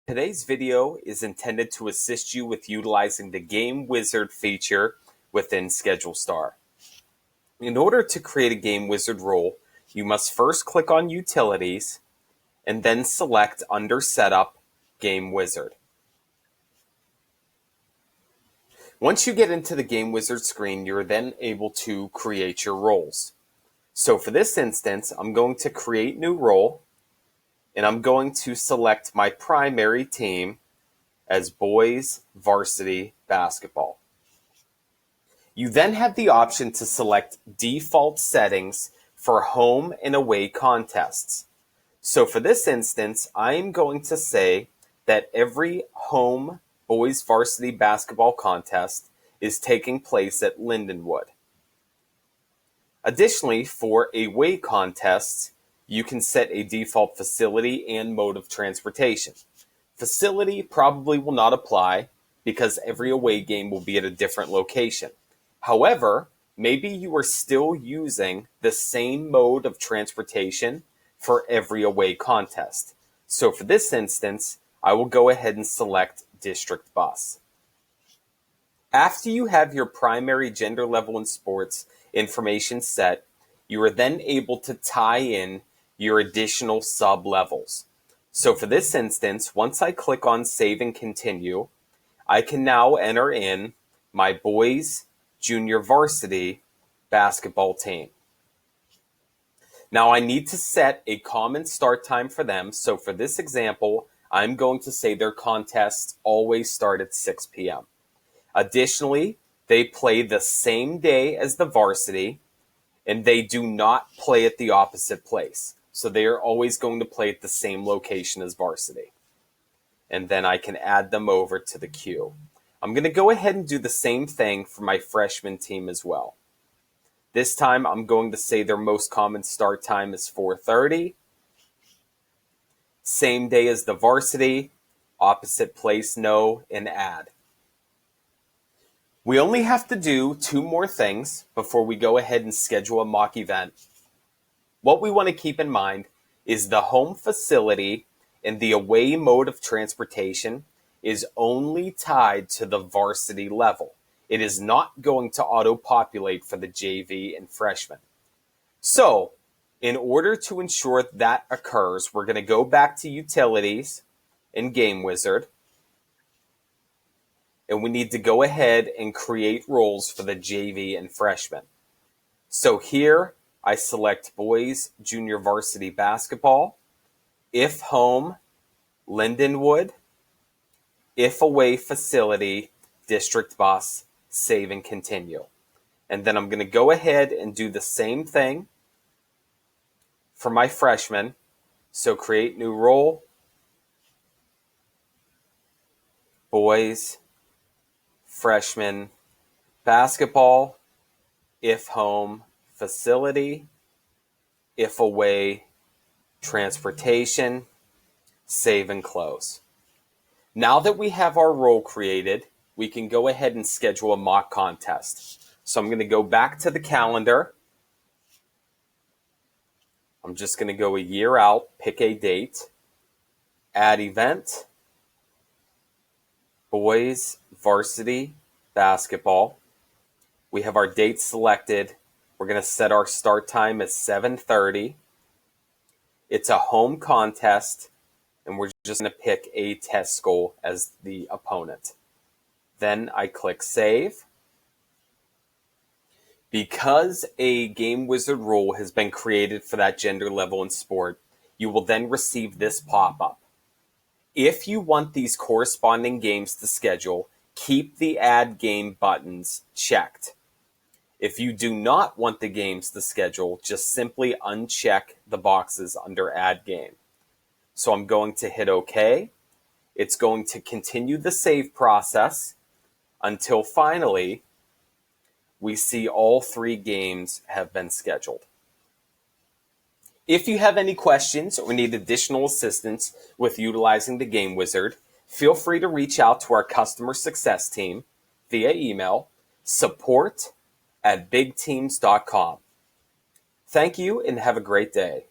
Today's video is intended to assist you with utilizing the Game Wizard feature within Schedule Star. In order to create a Game Wizard role, you must first click on Utilities and then select under Setup, Game Wizard. Once you get into the Game Wizard screen, you're then able to create your roles. So for this instance, I'm going to create new role, and I'm going to select my primary team as Boys Varsity Baseball. You then have the option to select default settings for home and away contests. So for this instance, I'm going to say that every home Boys Varsity Basketball contest is taking place at Lindenwood. Additionally, for away contests, you can set a default facility and mode of transportation. Facility probably will not apply because every away game will be at a different location. However, maybe you are still using the same mode of transportation for every away contest. So for this instance, I will go ahead and select District Bus. After you have your primary gender level in sports information set, you are then able to tie in your additional sub-levels. So for this instance, once I click on Save and Continue, I can now enter in my Boys Junior Varsity Basketball team. Now I need to set a common start time for them. So for this example, I'm going to say their contests always start at 6 p.m. Additionally, they play the same day as the varsity, and they do not play at the opposite place. So they are always going to play at the same location as varsity. And then I can add them over to the queue. I'm going to go ahead and do the same thing for my freshman team as well. This time I'm going to say their most common start time is 4:30. Same day as the varsity, opposite place, no, and add. We only have to do 2 more things before we go ahead and schedule a mock event. What we want to keep in mind is the home facility and the away mode of transportation is only tied to the varsity level. It is not going to auto-populate for the JV and freshmen. So, in order to ensure that occurs, we're going to go back to Utilities in Game Wizard, and we need to go ahead and create roles for the JV and freshmen. So here, I select Boys Junior Varsity Basketball, if home, Lindenwood, if away facility, District Bus, Save and Continue. And then I'm going to go ahead and do the same thing for my freshmen. So create new role, Boys, Freshman, Basketball, if home, facility, if away, transportation, save and close. Now that we have our role created, we can go ahead and schedule a mock contest. So I'm going to go back to the calendar. I'm just going to go a year out, pick a date, add event, Boys Varsity Basketball. We have our date selected. We're going to set our start time as 7:30. It's a home contest, and we're just going to pick a test school as the opponent. Then I click Save. Because a Game Wizard role has been created for that gender level in sport, you will then receive this pop-up. If you want these corresponding games to schedule, keep the Add Game buttons checked. If you do not want the games to schedule, just simply uncheck the boxes under Add Game. So I'm going to hit OK. It's going to continue the save process until finally we see all 3 games have been scheduled. If you have any questions or need additional assistance with utilizing the Game Wizard, feel free to reach out to our customer success team via email, support@bigteams.com. Thank you and have a great day.